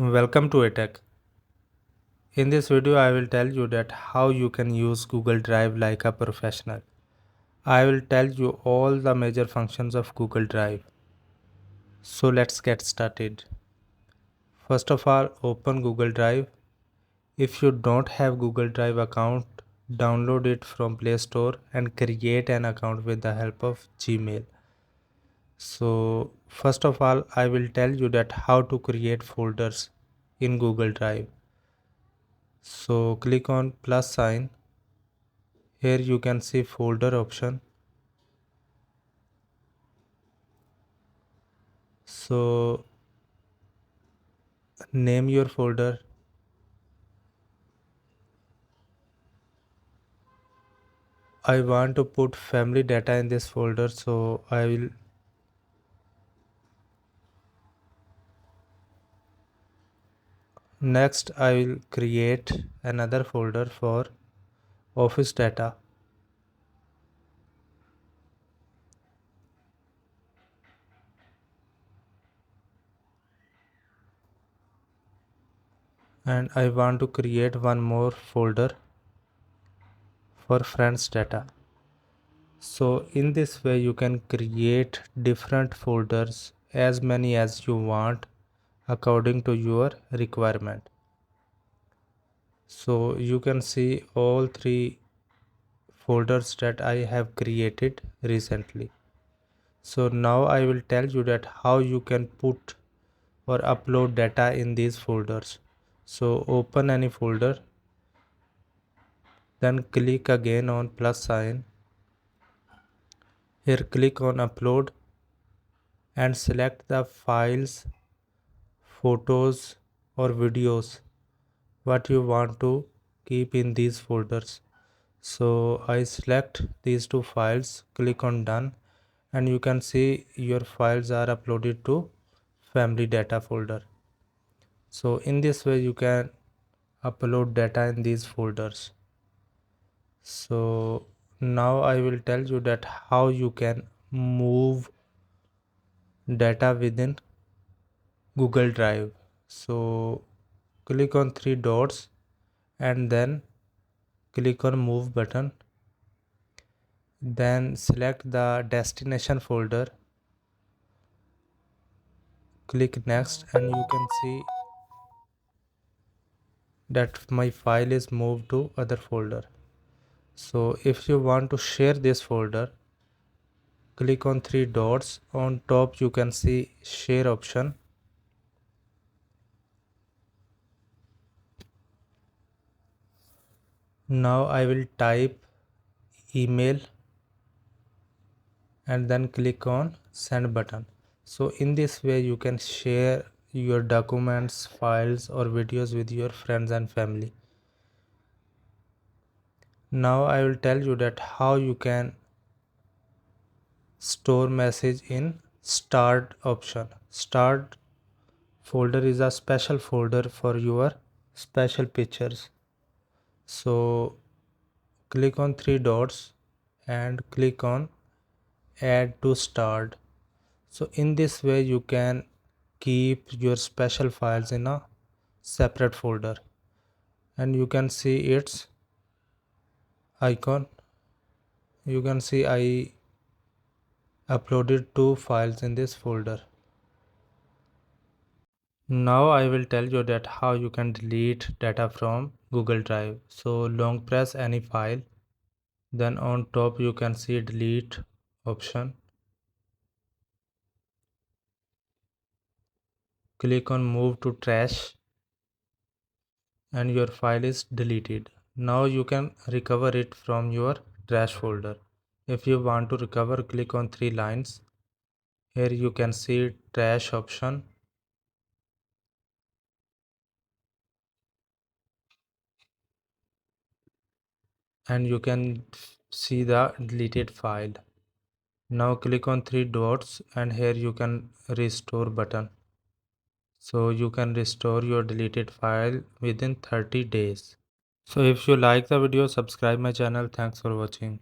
Welcome to ATech. In this video I will tell you that how you can use Google Drive like a professional. I will tell you all the major functions of Google Drive. So let's get started. First of all, open Google Drive. If you don't have Google Drive account, download it from Play Store and create an account with the help of Gmail. So first of all, I will tell you that how to create folders in Google Drive. So click on plus sign. Here you can see folder option. So name your folder. I want to put family data in this folder, so I will next I will create another folder for office data. And I want to create one more folder for friends data. So in this way you can create different folders, as many as you want according to your requirement. So you can see all three folders that I have created recently. So now I will tell you that how you can put or upload data in these folders. So open any folder, then click again on plus sign. Here click on upload and select the files, photos or videos what you want to keep in these folders. So I select these two files, click on done, and you can see your files are uploaded to family data folder. So in this way you can upload data in these folders. So now I will tell you that how you can move data within Google Drive. So click on three dots and then click on move button, then select the destination folder, click next, and you can see that my file is moved to other folder. So if you want to share this folder, click on three dots. On top you can see share option. Now I will type email and then click on send button. So in this way you can share your documents, files or videos with your friends and family. Now I will tell you that how you can store message in start option. Start folder is a special folder for your special pictures. So click on three dots and click on add to start. So in this way you can keep your special files in a separate folder, and you can see its icon. You can see I uploaded two files in this folder. Now I will tell you that how you can delete data from Google Drive. So long press any file, then on top you can see delete option. Click on move to trash and your file is deleted. Now you can recover it from your trash folder. If you want to recover, click on three lines. Here you can see trash option, and you can see the deleted file. Now click on three dots and here you can restore button. So you can restore your deleted file within 30 days. So if you like the video, subscribe my channel. Thanks for watching.